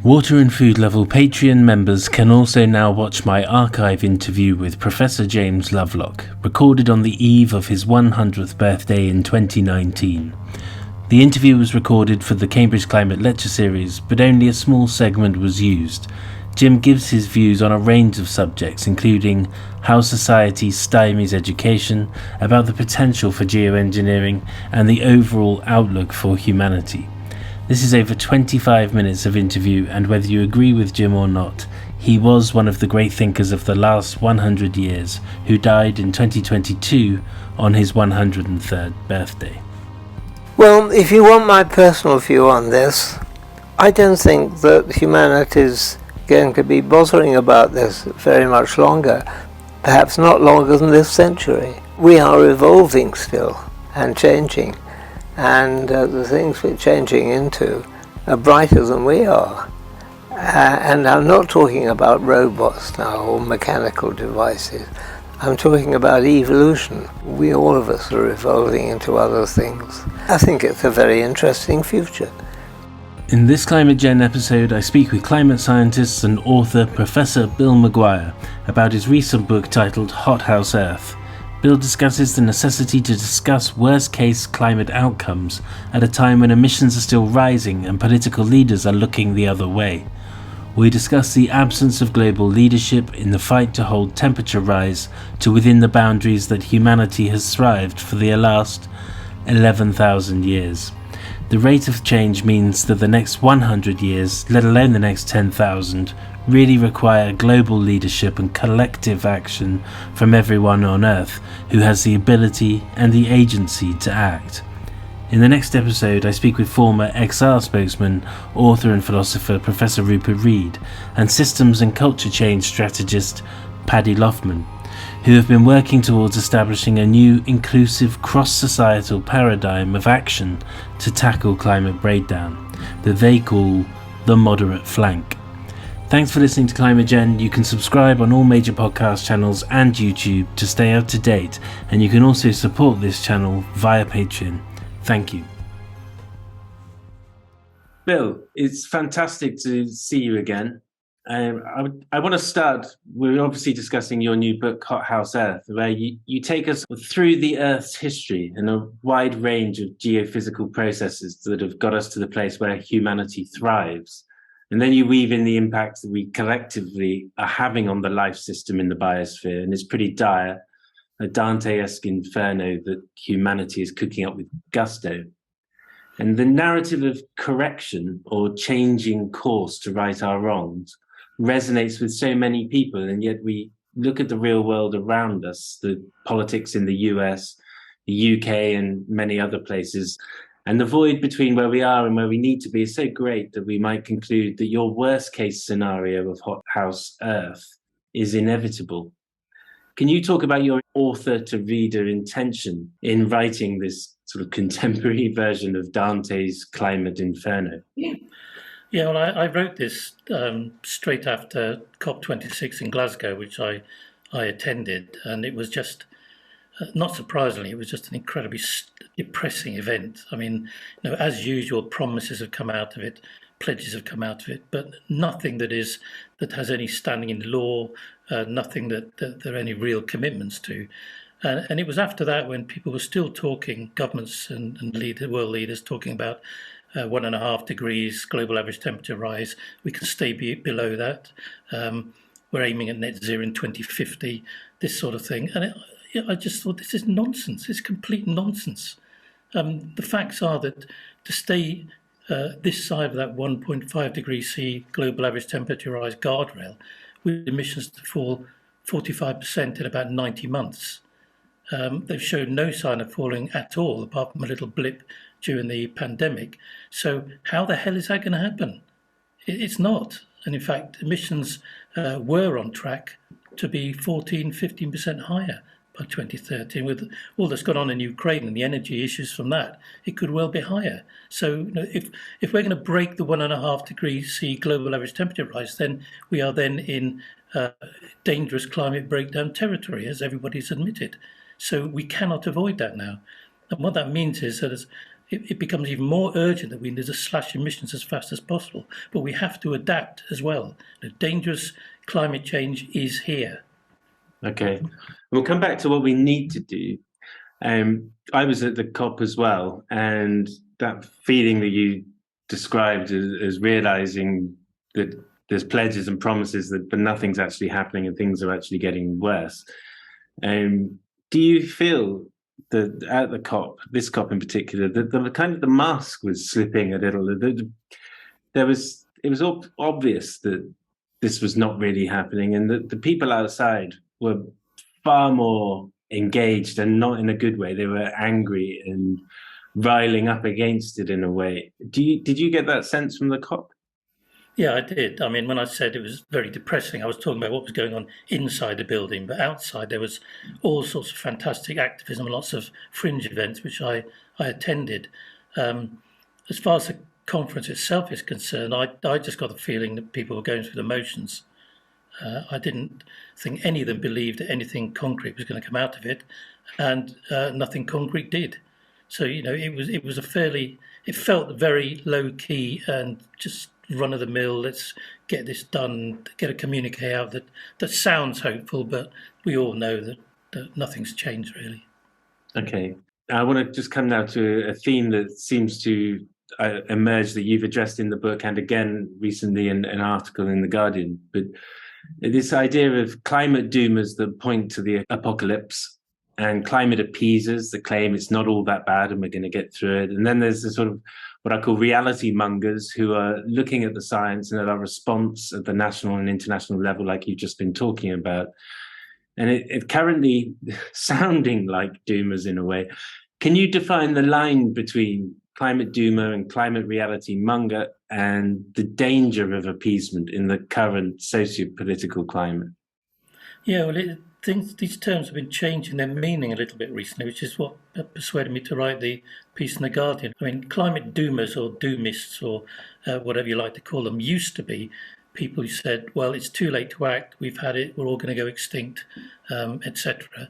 Water and Food Level Patreon members can also now watch my archive interview with Professor James Lovelock, recorded on the eve of his 100th birthday in 2019. The interview was recorded for the Cambridge Climate Lecture Series, but only a small segment was used. Jim gives his views on a range of subjects, including how society stymies education, about the potential for geoengineering, and the overall outlook for humanity. This is over 25 minutes of interview, and whether you agree with Jim or not, he was one of the great thinkers of the last 100 years, who died in 2022 on his 103rd birthday. Well, if you want my personal view on this, I don't think that humanity's going to be bothering about this very much longer, perhaps not longer than this century. We are evolving still and changing. And the things we're changing into are brighter than we are. And I'm not talking about robots now or mechanical devices. I'm talking about evolution. We, all of us, are evolving into other things. I think it's a very interesting future. In this ClimateGenn episode, I speak with climate scientist and author Professor Bill McGuire about his recent book titled Hothouse Earth. Bill discusses the necessity to discuss worst-case climate outcomes at a time when emissions are still rising and political leaders are looking the other way. We discuss the absence of global leadership in the fight to hold temperature rise to within the boundaries that humanity has thrived for the last 11,000 years. The rate of change means that the next 100 years, let alone the next 10,000, really require global leadership and collective action from everyone on Earth who has the ability and the agency to act. In the next episode, I speak with former XR spokesman, author and philosopher Professor Rupert Read, and systems and culture change strategist Paddy Loughman, who have been working towards establishing a new inclusive cross-societal paradigm of action to tackle climate breakdown that they call the moderate flank. Thanks for listening to ClimateGenn. You can subscribe on all major podcast channels and YouTube to stay up to date, and you can also support this channel via Patreon. Thank you. Bill, it's fantastic to see you again. I want to start, we're obviously discussing your new book, Hothouse Earth, where you take us through the Earth's history and a wide range of geophysical processes that have got us to the place where humanity thrives. And then you weave in the impact that we collectively are having on the life system in the biosphere, and it's pretty dire, a Dante-esque inferno that humanity is cooking up with gusto. And the narrative of correction or changing course to right our wrongs resonates with so many people, and yet we look at the real world around us, the politics in the US, the UK, and many other places, and the void between where we are and where we need to be is so great that we might conclude that your worst case scenario of Hothouse Earth is inevitable. Can you talk about your author to reader intention in writing this sort of contemporary version of Dante's Climate Inferno? Yeah, well, I wrote this straight after COP26 in Glasgow, which I attended, and it was just, not surprisingly, it was just an incredibly depressing event. I mean, as usual, promises have come out of it, pledges have come out of it, but nothing that has any standing in law, nothing that there are any real commitments to. And it was after that when people were still talking, governments and world leaders talking about 1.5 degrees global average temperature rise. We can stay below that. We're aiming at net zero in 2050, this sort of thing. And I just thought, this is nonsense. It's complete nonsense. The facts are that to stay this side of that 1.5 degrees C global average temperature rise guardrail, with emissions to fall 45% in about 90 months. They've shown no sign of falling at all, apart from a little blip during the pandemic. So how the hell is that going to happen? It's not. And in fact, emissions were on track to be 15% higher by 2030. With all that's gone on in Ukraine and the energy issues from that, it could well be higher. So if we're going to break the 1.5 degrees C global average temperature rise, then we are then in dangerous climate breakdown territory, as everybody's admitted. So we cannot avoid that now. And what that means is that it becomes even more urgent that we need to slash emissions as fast as possible. But we have to adapt as well. Dangerous climate change is here. Okay. We'll come back to what we need to do. I was at the COP as well, and that feeling that you described as realizing that there's pledges and promises but nothing's actually happening and things are actually getting worse. Do you feel that at the COP, this COP in particular, that the kind of the mask was slipping a little? It was obvious that this was not really happening, and that the people outside were far more engaged, and not in a good way. They were angry and riling up against it in a way. Did you get that sense from the COP? Yeah, I did. I mean, when I said it was very depressing, I was talking about what was going on inside the building, but outside there was all sorts of fantastic activism, lots of fringe events, which I attended. As far as the conference itself is concerned, I just got the feeling that people were going through the motions. I didn't think any of them believed that anything concrete was going to come out of it, and nothing concrete did. So, it felt very low key and just run of the mill. Let's get this done, get a communique out that sounds hopeful, but we all know that nothing's changed really. Okay. I want to just come now to a theme that seems to emerge that you've addressed in the book and again recently in an article in The Guardian. But this idea of climate doomers that point to the apocalypse and climate appeasers that claim it's not all that bad and we're going to get through it. And then there's the sort of what I call reality mongers who are looking at the science and at our response at the national and international level, like you've just been talking about. And it currently sounding like doomers in a way. Can you define the line between climate doomer and climate reality monger and the danger of appeasement in the current socio-political climate? Yeah, well, these terms have been changing their meaning a little bit recently, which is what persuaded me to write the piece in The Guardian. I mean, climate doomers or doomists or whatever you like to call them used to be people who said, well, it's too late to act, we've had it, we're all going to go extinct, etc.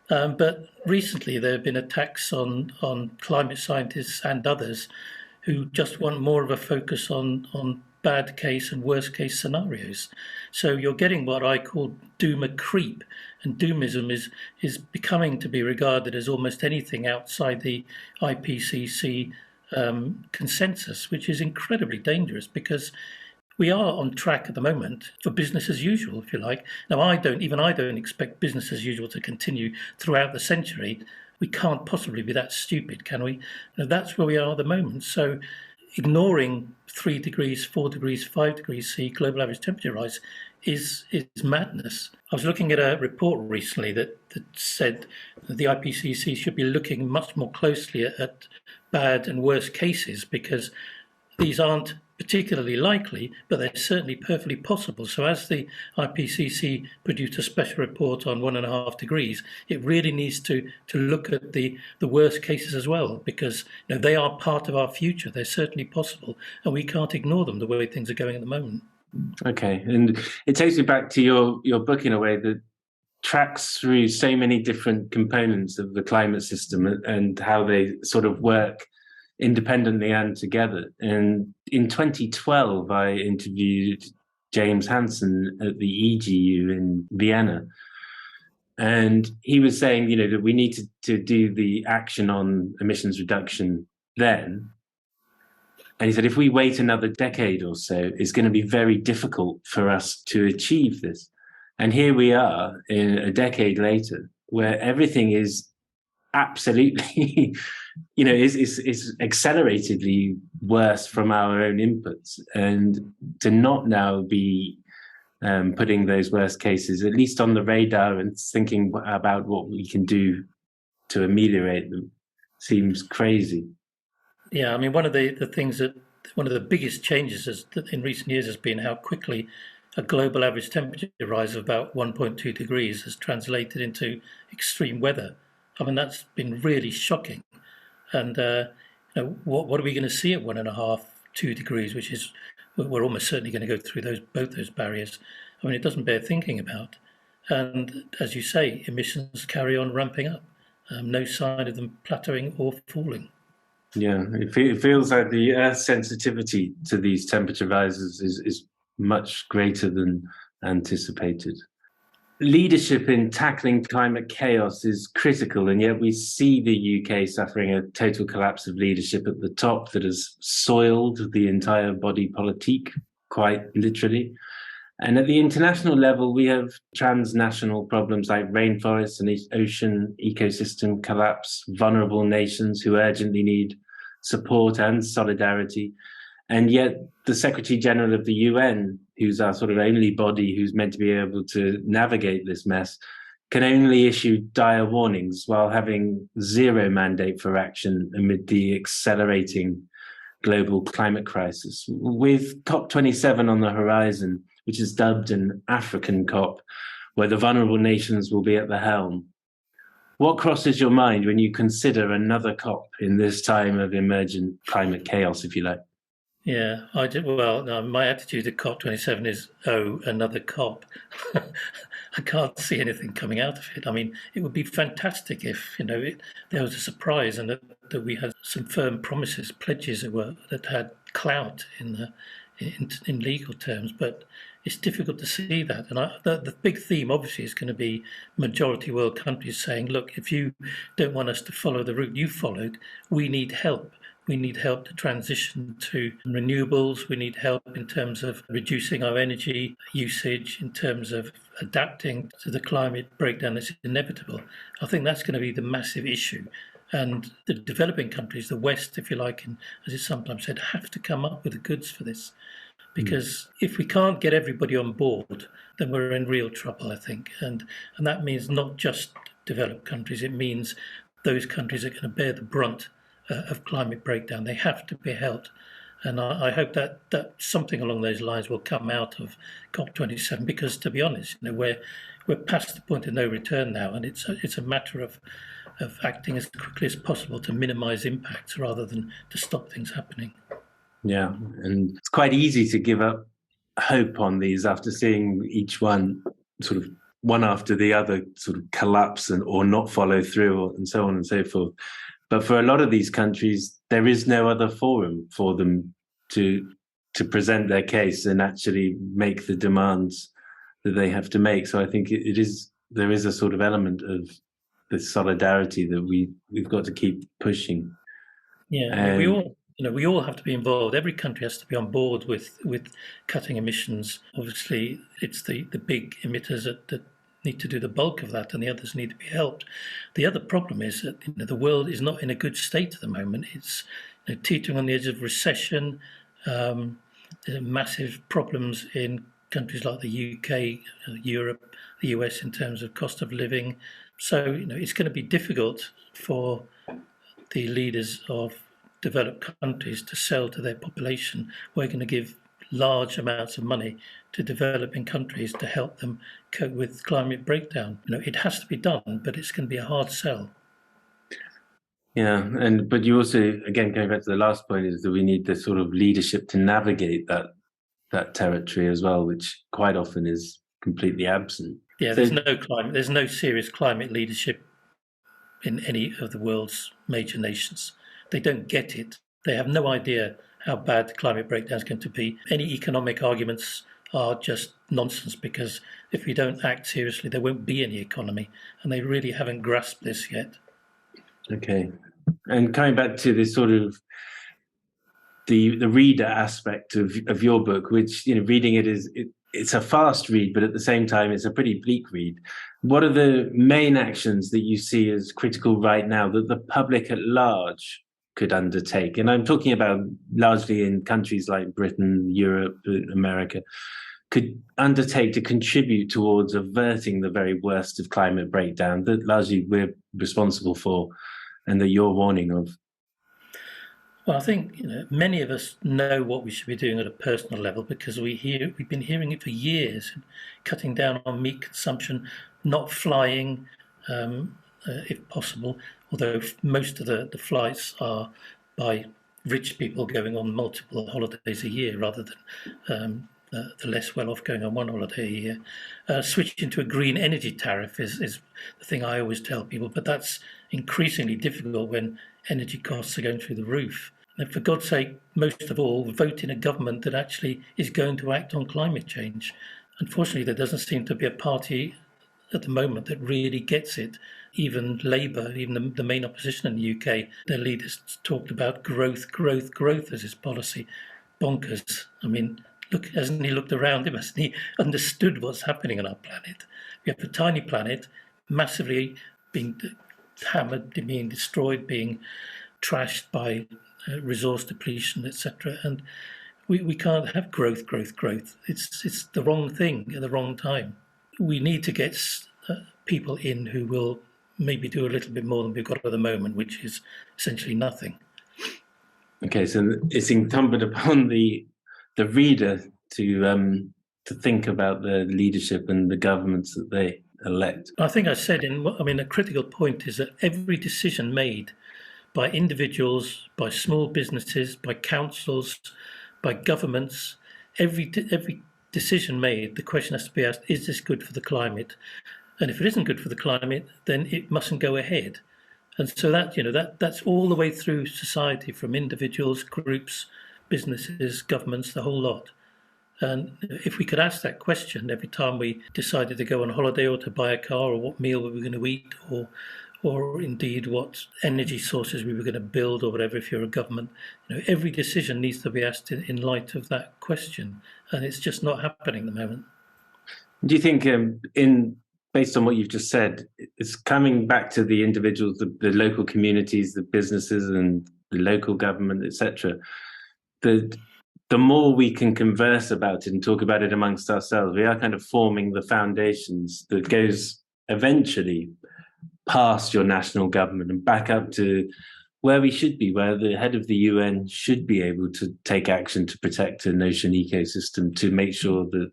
But recently there have been attacks on climate scientists and others who just want more of a focus on bad case and worst case scenarios. So you're getting what I call doomer creep, and doomism is becoming to be regarded as almost anything outside the IPCC consensus, which is incredibly dangerous because we are on track at the moment for business as usual, if you like. Now, I don't expect business as usual to continue throughout the century. We can't possibly be that stupid, can we? Now, that's where we are at the moment. So ignoring 3 degrees, 4 degrees, 5 degrees C global average temperature rise is madness. I was looking at a report recently that said that the IPCC should be looking much more closely at bad and worst cases because these aren't particularly likely, but they're certainly perfectly possible. So as the IPCC produced a special report on 1.5 degrees, it really needs to look at the worst cases as well, because they are part of our future. They're certainly possible, and we can't ignore them the way things are going at the moment. Okay, and it takes me back to your book in a way that tracks through so many different components of the climate system and how they sort of work independently and together. And in 2012, I interviewed James Hansen at the EGU in Vienna. And he was saying, that we need to do the action on emissions reduction then. And he said, if we wait another decade or so, it's going to be very difficult for us to achieve this. And here we are in a decade later, where everything is absolutely, is acceleratedly worse from our own inputs. And to not now be putting those worst cases, at least on the radar and thinking about what we can do to ameliorate them, seems crazy. Yeah, I mean, one of the biggest changes in recent years has been how quickly a global average temperature rise of about 1.2 degrees has translated into extreme weather. I mean, that's been really shocking. And what are we going to see at 1.5, 2 degrees, which is we're almost certainly going to go through both those barriers. I mean, it doesn't bear thinking about. And as you say, emissions carry on ramping up. No sign of them plateauing or falling. Yeah, it feels like the Earth's sensitivity to these temperature rises is much greater than anticipated. Leadership in tackling climate chaos is critical, and yet we see the UK suffering a total collapse of leadership at the top that has soiled the entire body politique, quite literally. And at the international level, we have transnational problems like rainforests and ocean ecosystem collapse, vulnerable nations who urgently need support and solidarity. And yet the Secretary General of the UN, who's our sort of only body who's meant to be able to navigate this mess, can only issue dire warnings while having zero mandate for action amid the accelerating global climate crisis. With COP27 on the horizon, which is dubbed an African COP, where the vulnerable nations will be at the helm, what crosses your mind when you consider another COP in this time of emergent climate chaos, if you like? Yeah, I did. Well, no, my attitude to COP27 is, oh, another COP. I can't see anything coming out of it. I mean, it would be fantastic if, there was a surprise and that we had some firm promises, pledges that had clout in legal terms, but it's difficult to see that. And the big theme, obviously, is going to be majority world countries saying, look, if you don't want us to follow the route you followed, we need help. We need help to transition to renewables. We need help in terms of reducing our energy usage, in terms of adapting to the climate breakdown that's inevitable. I think that's going to be the massive issue. And the developing countries, the West, if you like, and as it's sometimes said, have to come up with the goods for this. Because if we can't get everybody on board, then we're in real trouble, I think. And that means not just developed countries, it means those countries are going to bear the brunt of climate breakdown. They have to be helped. And I hope that something along those lines will come out of COP27, because, to be honest, we're past the point of no return now, and it's a matter of acting as quickly as possible to minimise impacts rather than to stop things happening. Yeah, and it's quite easy to give up hope on these after seeing each one sort of one after the other sort of collapse or not follow through and so on and so forth. But for a lot of these countries, there is no other forum for them to present their case and actually make the demands that they have to make. So I think there is a sort of element of the solidarity that we've got to keep pushing. Yeah, and we all have to be involved. Every country has to be on board with cutting emissions. Obviously, it's the big emitters that need to do the bulk of that, and the others need to be helped. The other problem is that the world is not in a good state at the moment. It's teetering on the edge of recession. There are massive problems in countries like the UK, Europe, the US in terms of cost of living. So it's going to be difficult for the leaders of developed countries to sell to their population. We're going to give large amounts of money to developing countries to help them cope with climate breakdown. It has to be done, but it's going to be a hard sell. Yeah, but you also, again, going back to the last point, is that we need the sort of leadership to navigate that territory as well, which quite often is completely absent. Yeah, there's no serious climate leadership in any of the world's major nations. They don't get it. They have no idea how bad the climate breakdown is going to be. Any economic arguments are just nonsense, because if we don't act seriously, there won't be any economy, and they really haven't grasped this yet. Okay, and coming back to this sort of the reader aspect of your book, which reading it it's a fast read, but at the same time it's a pretty bleak read. What are the main actions that you see as critical right now that the public at large could undertake? And I'm talking about largely in countries like Britain, Europe, America, could undertake to contribute towards averting the very worst of climate breakdown that largely we're responsible for and that you're warning of. Well, I think many of us know what we should be doing at a personal level, because we've been hearing it for years: cutting down on meat consumption, not flying, if possible. Although most of the flights are by rich people going on multiple holidays a year, rather than the less well-off going on one holiday a year. Switching to a green energy tariff is the thing I always tell people, but that's increasingly difficult when energy costs are going through the roof. And for God's sake, most of all, vote in a government that actually is going to act on climate change. Unfortunately, there doesn't seem to be a party at the moment that really gets it. Even Labour, even the main opposition in the UK, their leaders talked about growth as his policy. Bonkers. I mean, look, hasn't he looked around him? Hasn't he understood what's happening on our planet? We have a tiny planet, massively being hammered, being destroyed, being trashed by resource depletion, etc. And we can't have growth. It's the wrong thing at the wrong time. We need to get people in who will maybe do a little bit more than we've got at the moment, which is essentially nothing. Okay, so it's incumbent upon the reader to think about the leadership and the governments that they elect. I think I said a critical point is that every decision made by individuals, by small businesses, by councils, by governments, every decision made, the question has to be asked, is this good for the climate? And if it isn't good for the climate, then it mustn't go ahead. And so that's all the way through society, from individuals, groups, businesses, governments, the whole lot. And if we could ask that question every time we decided to go on holiday or to buy a car, or what meal we were going to eat, or indeed what energy sources we were going to build, or whatever, if you're a government, every decision needs to be asked in light of that question. And it's just not happening at the moment. Do you think, based on what you've just said, it's coming back to the individuals, the local communities, the businesses and the local government, etc., the more we can converse about it and talk about it amongst ourselves, we are kind of forming the foundations that goes eventually past your national government and back up to where we should be, where the head of the UN should be able to take action to protect an ocean ecosystem, to make sure that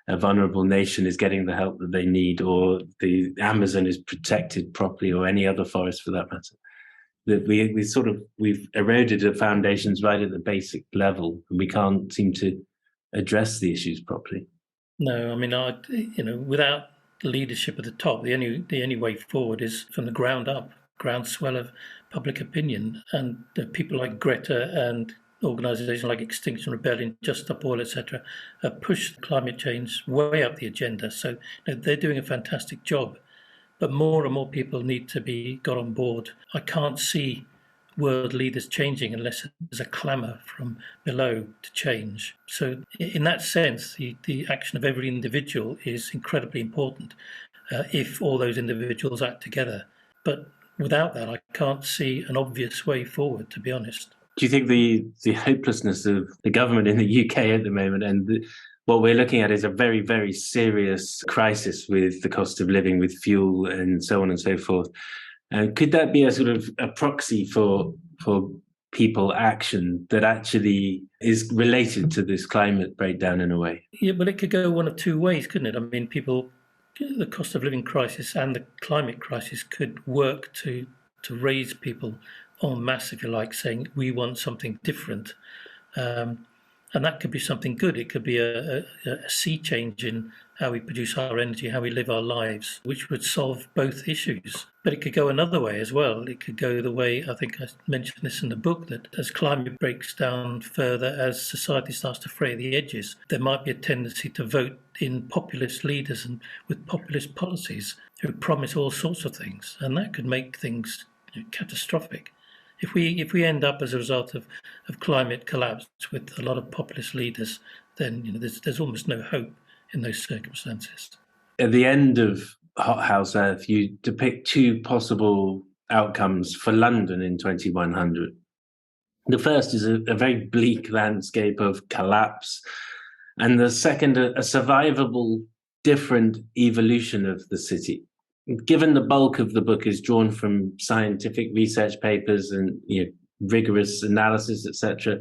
a vulnerable nation is getting the help that they need, or the Amazon is protected properly, or any other forest for that matter. That we've eroded the foundations right at the basic level, and we can't seem to address the issues properly. No, I mean, without leadership at the top, the only way forward is from the ground up, groundswell of public opinion, and people like Greta and organisations like Extinction Rebellion, Just Stop Oil, etc., have pushed climate change way up the agenda. So they're doing a fantastic job. But more and more people need to be got on board. I can't see world leaders changing unless there's a clamour from below to change. So in that sense, the action of every individual is incredibly important if all those individuals act together. But without that, I can't see an obvious way forward, to be honest. Do you think the hopelessness of the government in the UK at the moment, and what we're looking at is a very, very serious crisis with the cost of living, with fuel and so on and so forth. Could that be a sort of a proxy for people action that actually is related to this climate breakdown in a way? Yeah, but it could go one of two ways, couldn't it? I mean, the cost of living crisis and the climate crisis could work to raise people en masse, if you like, saying we want something different. And that could be something good. It could be a sea change in how we produce our energy, how we live our lives, which would solve both issues. But it could go another way as well. It could go the way, I think I mentioned this in the book, that as climate breaks down further, as society starts to fray the edges, there might be a tendency to vote in populist leaders and with populist policies who promise all sorts of things. And that could make things catastrophic. If we end up as a result of climate collapse with a lot of populist leaders, then there's almost no hope in those circumstances. At the end of Hothouse Earth, you depict two possible outcomes for London in 2100. The first is a very bleak landscape of collapse, and the second, a survivable, different evolution of the city. Given the bulk of the book is drawn from scientific research papers and rigorous analysis, etc.,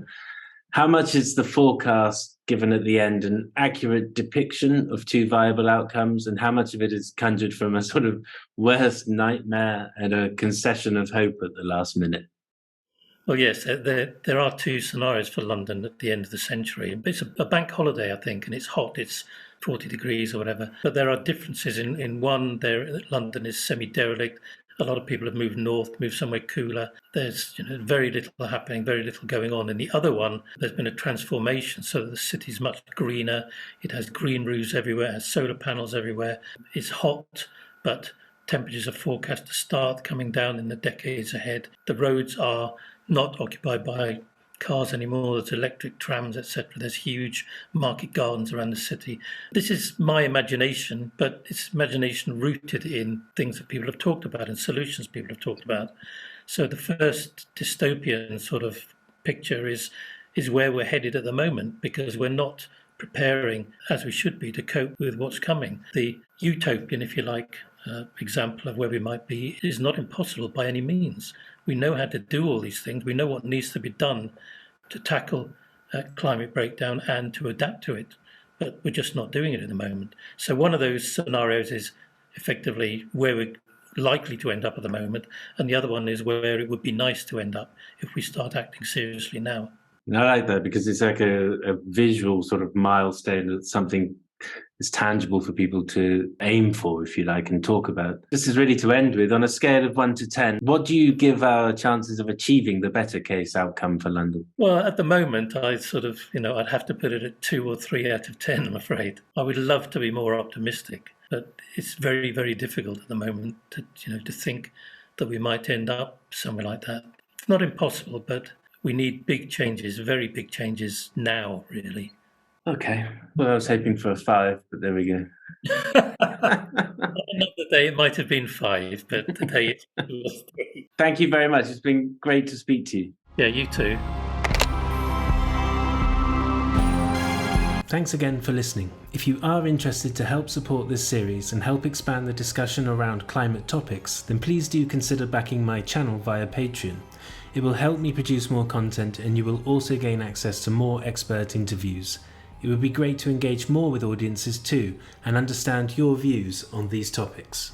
how much is the forecast given at the end an accurate depiction of two viable outcomes, and how much of it is conjured from a sort of worst nightmare and a concession of hope at the last minute? Well, yes, there are two scenarios for London at the end of the century. It's a bank holiday, I think, and it's hot. It's 40 degrees or whatever. But there are differences in one. London is semi-derelict. A lot of people have moved north, moved somewhere cooler. There's very little happening, very little going on. In the other one, there's been a transformation so that the city's much greener. It has green roofs everywhere, it has solar panels everywhere. It's hot, but temperatures are forecast to start coming down in the decades ahead. The roads are not occupied by cars anymore. There's electric trams, etc. There's huge market gardens around the city. This is my imagination, but it's imagination rooted in things that people have talked about and solutions people have talked about. So the first dystopian sort of picture is where we're headed at the moment, because we're not preparing as we should be to cope with what's coming. The utopian, if you like, example of where we might be is not impossible by any means. We know how to do all these things. We know what needs to be done to tackle climate breakdown and to adapt to it, but we're just not doing it at the moment. So one of those scenarios is effectively where we're likely to end up at the moment, and the other one is where it would be nice to end up if we start acting seriously now. I like that because it's like a visual sort of milestone, that's something is tangible for people to aim for, if you like, and talk about. This is really to end with. On a scale of 1 to 10, what do you give our chances of achieving the better case outcome for London? Well, at the moment, I sort of, I'd have to put it at 2 or 3 out of 10, I'm afraid. I would love to be more optimistic, but it's very, very difficult at the moment to think that we might end up somewhere like that. It's not impossible, but we need big changes, very big changes now, really. Okay. Well, I was hoping for a 5, but there we go. Not the day it might have been 5, but the day it was 3. Thank you very much. It's been great to speak to you. Yeah, you too. Thanks again for listening. If you are interested to help support this series and help expand the discussion around climate topics, then please do consider backing my channel via Patreon. It will help me produce more content, and you will also gain access to more expert interviews. It would be great to engage more with audiences too and understand your views on these topics.